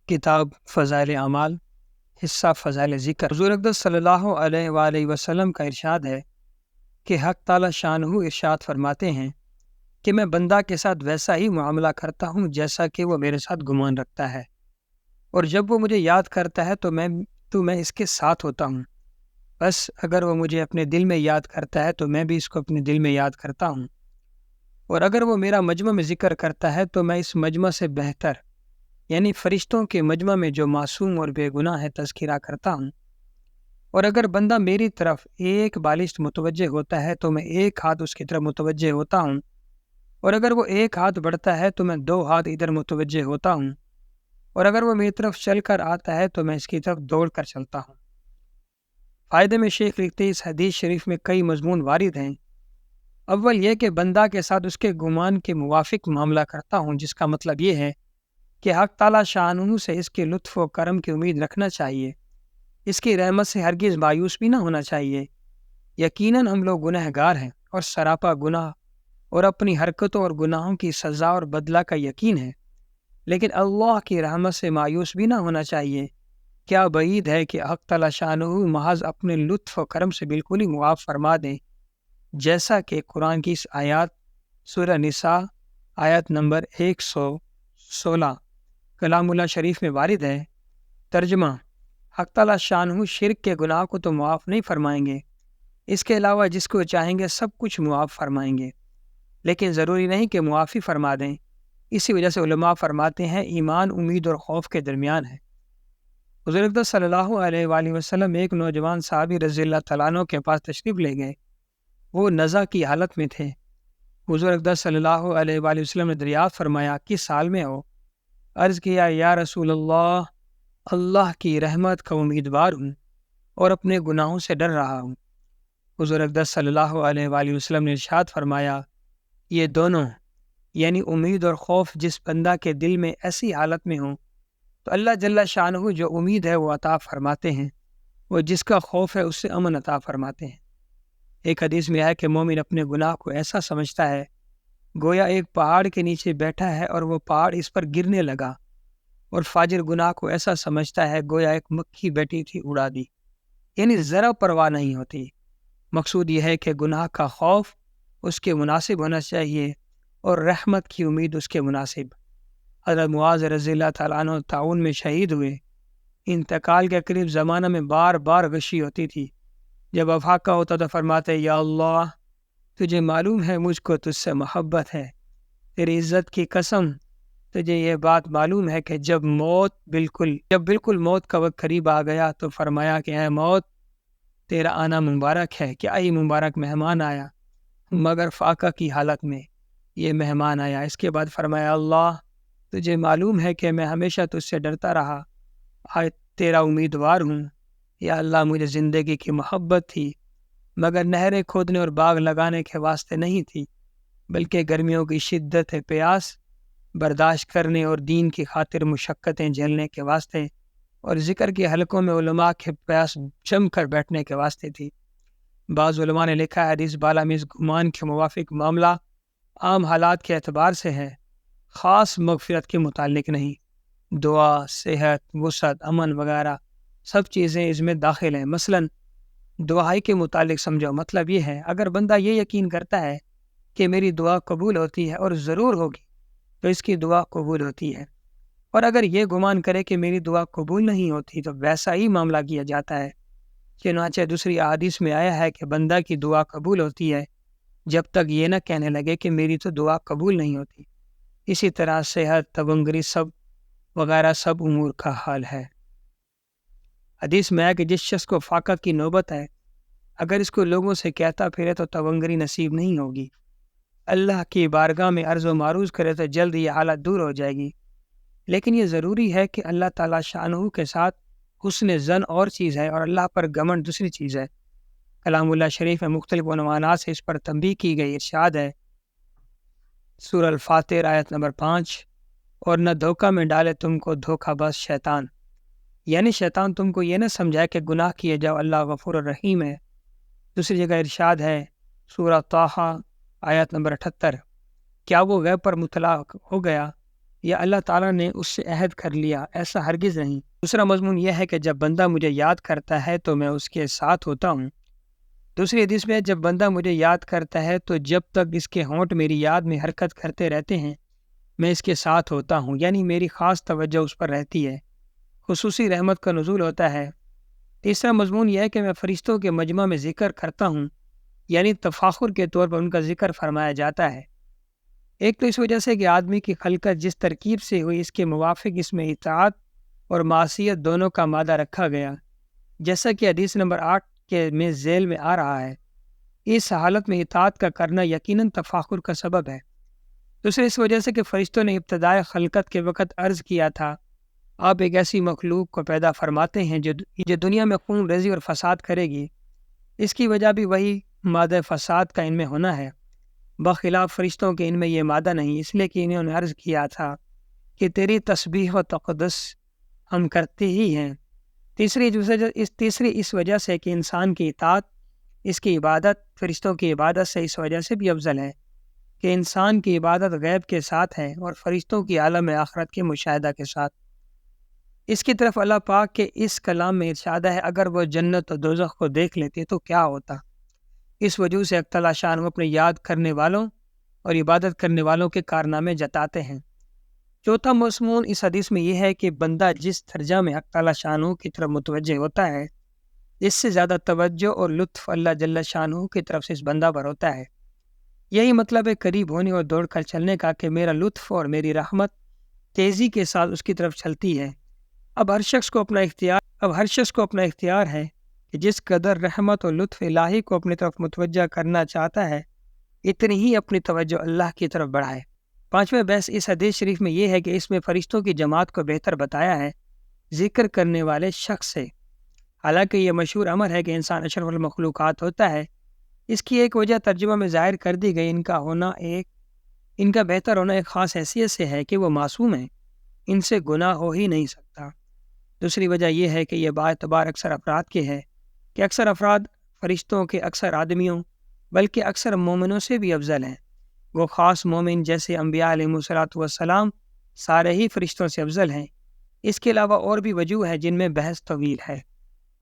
کتاب فضائل اعمال، حصہ فضائل ذکر۔ حضور اقدس صلی اللہ علیہ وآلہ وسلم کا ارشاد ہے کہ حق تعالی شانہ ارشاد فرماتے ہیں کہ میں بندہ کے ساتھ ویسا ہی معاملہ کرتا ہوں جیسا کہ وہ میرے ساتھ گمان رکھتا ہے، اور جب وہ مجھے یاد کرتا ہے تو میں اس کے ساتھ ہوتا ہوں۔ بس اگر وہ مجھے اپنے دل میں یاد کرتا ہے تو میں بھی اس کو اپنے دل میں یاد کرتا ہوں، اور اگر وہ میرا مجمع میں ذکر کرتا ہے تو میں اس مجمع سے بہتر یعنی فرشتوں کے مجمع میں جو معصوم اور بے گناہ ہے تذکرہ کرتا ہوں۔ اور اگر بندہ میری طرف ایک بالشت متوجہ ہوتا ہے تو میں ایک ہاتھ اس کی طرف متوجہ ہوتا ہوں، اور اگر وہ ایک ہاتھ بڑھتا ہے تو میں دو ہاتھ ادھر متوجہ ہوتا ہوں، اور اگر وہ میری طرف چل کر آتا ہے تو میں اس کی طرف دوڑ کر چلتا ہوں۔ فائدے میں شیخ لکھتے ہیں اس حدیث شریف میں کئی مضمون وارد ہیں۔ اول یہ کہ بندہ کے ساتھ اس کے گمان کے موافق معاملہ کرتا ہوں، جس کا مطلب یہ ہے کہ حق تعالی شانہ سے اس کے لطف و کرم کی امید رکھنا چاہیے، اس کی رحمت سے ہرگز مایوس بھی نہ ہونا چاہیے۔ یقیناً ہم لوگ گناہ گار ہیں اور سراپا گناہ اور اپنی حرکتوں اور گناہوں کی سزا اور بدلہ کا یقین ہے، لیکن اللہ کی رحمت سے مایوس بھی نہ ہونا چاہیے۔ کیا بعید ہے کہ حق تعالی شانہ محض اپنے لطف و کرم سے بالکل ہی معاف فرما دیں، جیسا کہ قرآن کی اس آیات سورہ نساء آیت نمبر 116 کلام اللہ شریف میں وارد ہے۔ ترجمہ: حق تعالی شانہ شرک کے گناہ کو تو معاف نہیں فرمائیں گے، اس کے علاوہ جس کو چاہیں گے سب کچھ معاف فرمائیں گے، لیکن ضروری نہیں کہ معافی فرما دیں۔ اسی وجہ سے علماء فرماتے ہیں ایمان امید اور خوف کے درمیان ہے۔ حضور اقدس صلی اللہ علیہ وآلہ وسلم ایک نوجوان صحابی رضی اللہ تعالیٰ عنہ کے پاس تشریف لے گئے۔ وہ نزع کی حالت میں تھے۔ حضور اقدس صلی اللہ علیہ وآلہ وسلم نے دریافت فرمایا کس حال میں ہو؟ عرض کیا یا رسول اللہ، اللہ کی رحمت کا امیدوار ہوں اور اپنے گناہوں سے ڈر رہا ہوں۔ حضور اقدس صلی اللہ علیہ وآلہ وسلم نے ارشاد فرمایا یہ دونوں یعنی امید اور خوف جس بندہ کے دل میں ایسی حالت میں ہوں تو اللہ جل شانہ جو امید ہے وہ عطا فرماتے ہیں، وہ جس کا خوف ہے اس سے امن عطا فرماتے ہیں۔ ایک حدیث میں ہے کہ مومن اپنے گناہ کو ایسا سمجھتا ہے گویا ایک پہاڑ کے نیچے بیٹھا ہے اور وہ پہاڑ اس پر گرنے لگا، اور فاجر گناہ کو ایسا سمجھتا ہے گویا ایک مکھی بیٹھی تھی اڑا دی، یعنی ذرا پرواہ نہیں ہوتی۔ مقصود یہ ہے کہ گناہ کا خوف اس کے مناسب ہونا چاہیے اور رحمت کی امید اس کے مناسب۔ حضرت معاذ رضی اللہ تعالیٰ عنہ تعاون میں شہید ہوئے۔ انتقال کے قریب زمانہ میں بار بار غشی ہوتی تھی۔ جب افاقہ ہوتا تو فرماتے یا اللہ، تجھے معلوم ہے مجھ کو تجھ سے محبت ہے، تیری عزت کی قسم تجھے یہ بات معلوم ہے کہ جب بالکل موت کا وقت قریب آ گیا تو فرمایا کہ اے موت، تیرا آنا مبارک ہے، کیا ہی مبارک مہمان آیا، مگر فاقہ کی حالت میں یہ مہمان آیا۔ اس کے بعد فرمایا اللہ، تجھے معلوم ہے کہ میں ہمیشہ تجھ سے ڈرتا رہا، آج تیرا امیدوار ہوں۔ یا اللہ، مجھے زندگی کی محبت تھی مگر نہریں کھودنے اور باغ لگانے کے واسطے نہیں تھی، بلکہ گرمیوں کی شدت پیاس برداشت کرنے اور دین کی خاطر مشقتیں جھیلنے کے واسطے، اور ذکر کے حلقوں میں علماء کے پیاس جم کر بیٹھنے کے واسطے تھی۔ بعض علماء نے لکھا ہے حدیث بالا میں اس گمان کے موافق معاملہ عام حالات کے اعتبار سے ہے، خاص مغفرت کے متعلق نہیں۔ دعا، صحت، وسعت، امن وغیرہ سب چیزیں اس میں داخل ہیں۔ مثلا دعائی کے متعلق سمجھو، مطلب یہ ہے اگر بندہ یہ یقین کرتا ہے کہ میری دعا قبول ہوتی ہے اور ضرور ہوگی تو اس کی دعا قبول ہوتی ہے، اور اگر یہ گمان کرے کہ میری دعا قبول نہیں ہوتی تو ویسا ہی معاملہ کیا جاتا ہے۔ چنانچہ دوسری احادیث میں آیا ہے کہ بندہ کی دعا قبول ہوتی ہے جب تک یہ نہ کہنے لگے کہ میری تو دعا قبول نہیں ہوتی۔ اسی طرح صحت، تونگری سب وغیرہ سب امور کا حال ہے۔ حدیث میں ہے کہ جس شخص کو فاقہ کی نوبت ہے اگر اس کو لوگوں سے کہتا پھرے تو تونگری نصیب نہیں ہوگی، اللہ کی بارگاہ میں عرض و معروض کرے تو جلد یہ حالت دور ہو جائے گی۔ لیکن یہ ضروری ہے کہ اللہ تعالیٰ شانہ کے ساتھ حسن ظن اور چیز ہے اور اللہ پر گمنڈ دوسری چیز ہے۔ کلام اللہ شریف میں مختلف عنوانات سے اس پر تنبیہ کی گئی۔ ارشاد ہے سورہ الفاتر آیت نمبر 5، اور نہ دھوکہ میں ڈالے تم کو دھوکہ باز شیطان، یعنی شیطان تم کو یہ نہ سمجھائے کہ گناہ کیے جاؤ، اللہ غفور الرحیم ہے۔ دوسری جگہ ارشاد ہے سورہ طٰہٰ آیت نمبر 78، کیا وہ غیب پر مطلع ہو گیا یا اللہ تعالیٰ نے اس سے عہد کر لیا، ایسا ہرگز نہیں۔ دوسرا مضمون یہ ہے کہ جب بندہ مجھے یاد کرتا ہے تو میں اس کے ساتھ ہوتا ہوں۔ دوسری حدیث میں جب بندہ مجھے یاد کرتا ہے تو جب تک اس کے ہونٹ میری یاد میں حرکت کرتے رہتے ہیں میں اس کے ساتھ ہوتا ہوں، یعنی میری خاص توجہ اس پر رہتی ہے، خصوصی رحمت کا نزول ہوتا ہے۔ تیسرا مضمون یہ ہے کہ میں فرشتوں کے مجمع میں ذکر کرتا ہوں، یعنی تفاخر کے طور پر ان کا ذکر فرمایا جاتا ہے۔ ایک تو اس وجہ سے کہ آدمی کی خلقت جس ترکیب سے ہوئی اس کے موافق اس میں اطاعت اور معصیت دونوں کا مادہ رکھا گیا، جیسا کہ حدیث نمبر 8 کے میں ذیل میں آ رہا ہے۔ اس حالت میں اطاعت کا کرنا یقیناً تفاخر کا سبب ہے۔ دوسرے اس وجہ سے کہ فرشتوں نے ابتدائے خلقت کے وقت عرض کیا تھا، آپ ایک ایسی مخلوق کو پیدا فرماتے ہیں جو دنیا میں خون ریزی اور فساد کرے گی۔ اس کی وجہ بھی وہی مادہ فساد کا ان میں ہونا ہے، بخلاف فرشتوں کے ان میں یہ مادہ نہیں، اس لیے کہ انہوں نے عرض کیا تھا کہ تیری تسبیح و تقدس ہم کرتے ہی ہیں۔ تیسری اس وجہ سے کہ انسان کی اطاعت، اس کی عبادت فرشتوں کی عبادت سے اس وجہ سے بھی افضل ہے کہ انسان کی عبادت غیب کے ساتھ ہے اور فرشتوں کی عالم آخرت کے مشاہدہ کے ساتھ۔ اس کی طرف اللہ پاک کے اس کلام میں ارشاد ہے، اگر وہ جنت و دوزخ کو دیکھ لیتے تو کیا ہوتا۔ اس وجہ سے اللہ تعالیٰ شان اپنے یاد کرنے والوں اور عبادت کرنے والوں کے کارنامے جتاتے ہیں۔ چوتھا مضمون اس حدیث میں یہ ہے کہ بندہ جس درجہ میں اللہ تعالیٰ شانہ کی طرف متوجہ ہوتا ہے، اس سے زیادہ توجہ اور لطف اللہ جل شانہ کی طرف سے اس بندہ پر ہوتا ہے۔ یہی مطلب ہے قریب ہونے اور دوڑ کر چلنے کا کہ میرا لطف اور میری رحمت تیزی کے ساتھ اس کی طرف چلتی ہے۔ اب ہر شخص کو اپنا اختیار ہے کہ جس قدر رحمت اور لطف الہی کو اپنی طرف متوجہ کرنا چاہتا ہے اتنی ہی اپنی توجہ اللہ کی طرف بڑھائے۔ پانچویں بحث اس حدیث شریف میں یہ ہے کہ اس میں فرشتوں کی جماعت کو بہتر بتایا ہے ذکر کرنے والے شخص سے۔ حالانکہ یہ مشہور امر ہے کہ انسان اشرف المخلوقات ہوتا ہے، اس کی ایک وجہ ترجمہ میں ظاہر کر دی گئی، ان کا بہتر ہونا ایک خاص حیثیت سے ہے کہ وہ معصوم ہیں، ان سے گناہ ہو ہی نہیں سکتا۔ دوسری وجہ یہ ہے کہ یہ باعتبار اکثر افراد کے ہے کہ اکثر افراد فرشتوں کے اکثر آدمیوں بلکہ اکثر مومنوں سے بھی افضل ہیں۔ وہ خاص مومن جیسے انبیاء علیہ الصلوۃ والسلام سارے ہی فرشتوں سے افضل ہیں۔ اس کے علاوہ اور بھی وجوہ ہے جن میں بحث طویل ہے۔